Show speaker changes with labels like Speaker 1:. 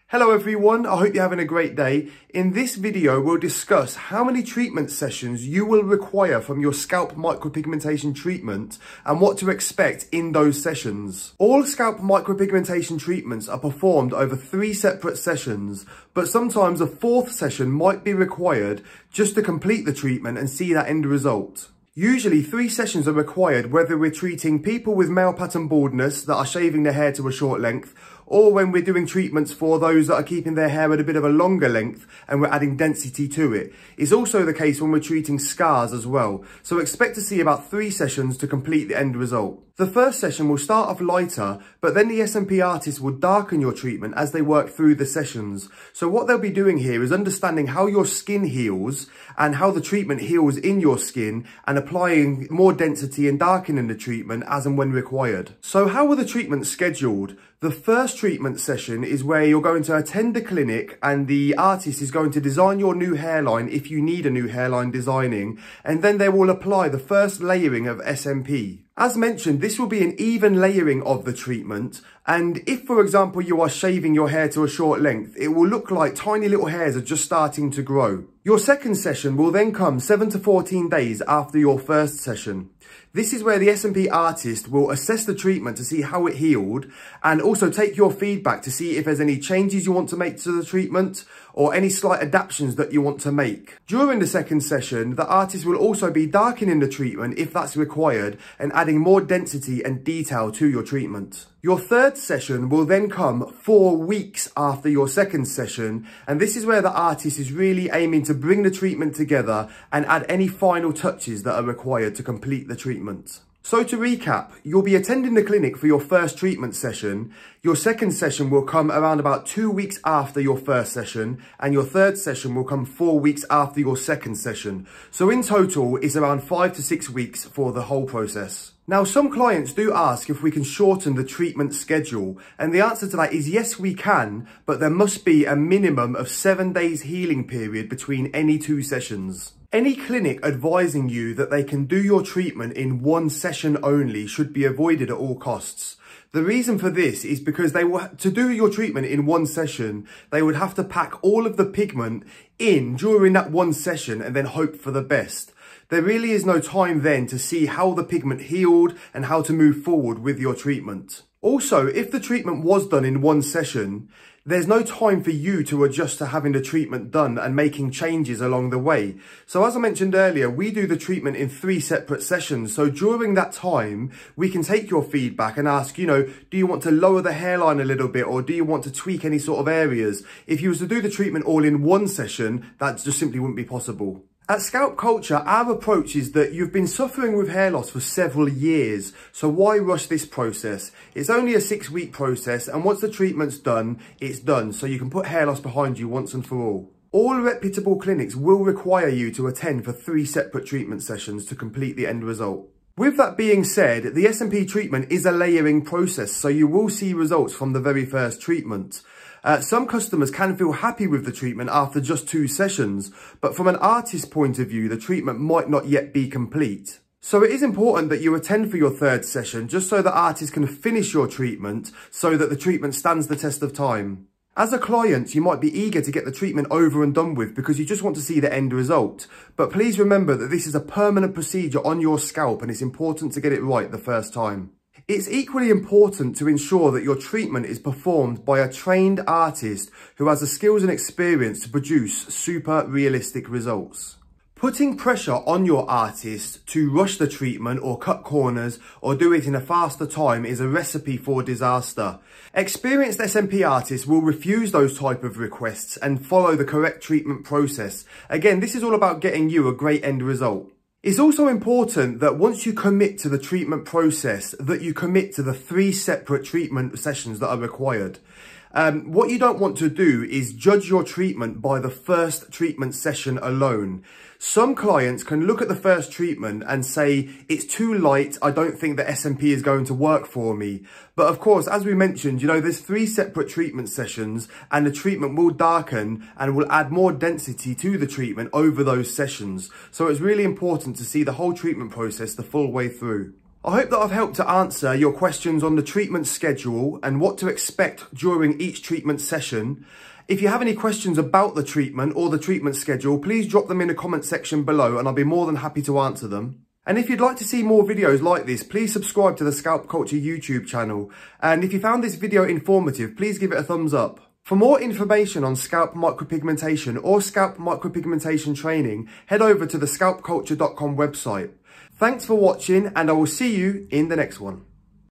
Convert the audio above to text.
Speaker 1: Hello everyone, I hope you're having a great day. In this video, we'll discuss how many treatment sessions you will require from your scalp micropigmentation treatment and what to expect in those sessions. All scalp micropigmentation treatments are performed over 3 separate sessions, but sometimes a 4th session might be required just to complete the treatment and see that end result. Usually 3 sessions are required whether we're treating people with male pattern baldness that are shaving their hair to a short length, or when we're doing treatments for those that are keeping their hair at a bit of a longer length and we're adding density to it. It's also the case when we're treating scars as well. So expect to see about 3 sessions to complete the end result. The first session will start off lighter, but then the SMP artist will darken your treatment as they work through the sessions. So what they'll be doing here is understanding how your skin heals and how the treatment heals in your skin and applying more density and darkening the treatment as and when required. So how are the treatments scheduled? The first treatment session is where you're going to attend the clinic and the artist is going to design your new hairline if you need a new hairline designing, and then they will apply the first layering of SMP. As mentioned, this will be an even layering of the treatment, and if, for example, you are shaving your hair to a short length, it will look like tiny little hairs are just starting to grow. Your second session will then come 7 to 14 days after your first session. This is where the SMP artist will assess the treatment to see how it healed and also take your feedback to see if there's any changes you want to make to the treatment or any slight adaptations that you want to make. During the second session, the artist will also be darkening the treatment if that's required and adding more density and detail to your treatment. Your third session will then come 4 weeks after your second session, and this is where the artist is really aiming to bring the treatment together and add any final touches that are required to complete the treatment. So to recap, you'll be attending the clinic for your first treatment session. Your second session will come around about 2 weeks after your first session, and your third session will come 4 weeks after your second session. So in total, it's around 5 to 6 weeks for the whole process. Now, some clients do ask if we can shorten the treatment schedule, and the answer to that is yes, we can, but there must be a minimum of 7 days healing period between any 2 sessions. Any clinic advising you that they can do your treatment in 1 session only should be avoided at all costs. The reason for this is because to do your treatment in 1 session, they would have to pack all of the pigment in during that 1 session and then hope for the best. There really is no time then to see how the pigment healed and how to move forward with your treatment. Also, if the treatment was done in 1 session, there's no time for you to adjust to having the treatment done and making changes along the way. So as I mentioned earlier, we do the treatment in 3 separate sessions. So during that time, we can take your feedback and ask, do you want to lower the hairline a little bit, or do you want to tweak any sort of areas? If you was to do the treatment all in 1 session, that just simply wouldn't be possible. At Scalp Culture, our approach is that you've been suffering with hair loss for several years, so why rush this process? It's only a 6-week process, and once the treatment's done, it's done, so you can put hair loss behind you once and for all. All reputable clinics will require you to attend for 3 separate treatment sessions to complete the end result. With that being said, the SMP treatment is a layering process, so you will see results from the very first treatment. Some customers can feel happy with the treatment after just 2 sessions, but from an artist's point of view, the treatment might not yet be complete. So it is important that you attend for your 3rd session just so the artist can finish your treatment so that the treatment stands the test of time. As a client, you might be eager to get the treatment over and done with because you just want to see the end result. But please remember that this is a permanent procedure on your scalp and it's important to get it right the first time. It's equally important to ensure that your treatment is performed by a trained artist who has the skills and experience to produce super realistic results. Putting pressure on your artist to rush the treatment or cut corners or do it in a faster time is a recipe for disaster. Experienced SMP artists will refuse those type of requests and follow the correct treatment process. Again, this is all about getting you a great end result. It's also important that once you commit to the treatment process, that you commit to the 3 separate treatment sessions that are required. What you don't want to do is judge your treatment by the first treatment session alone. Some clients can look at the first treatment and say, it's too light, I don't think the SMP is going to work for me. But of course, as we mentioned, there's 3 separate treatment sessions and the treatment will darken and will add more density to the treatment over those sessions. So it's really important to see the whole treatment process the full way through. I hope that I've helped to answer your questions on the treatment schedule and what to expect during each treatment session. If you have any questions about the treatment or the treatment schedule, please drop them in the comment section below and I'll be more than happy to answer them. And if you'd like to see more videos like this, please subscribe to the Scalp Culture YouTube channel. And if you found this video informative, please give it a thumbs up. For more information on scalp micropigmentation or scalp micropigmentation training, head over to the scalpculture.com website. Thanks for watching and I will see you in the next one.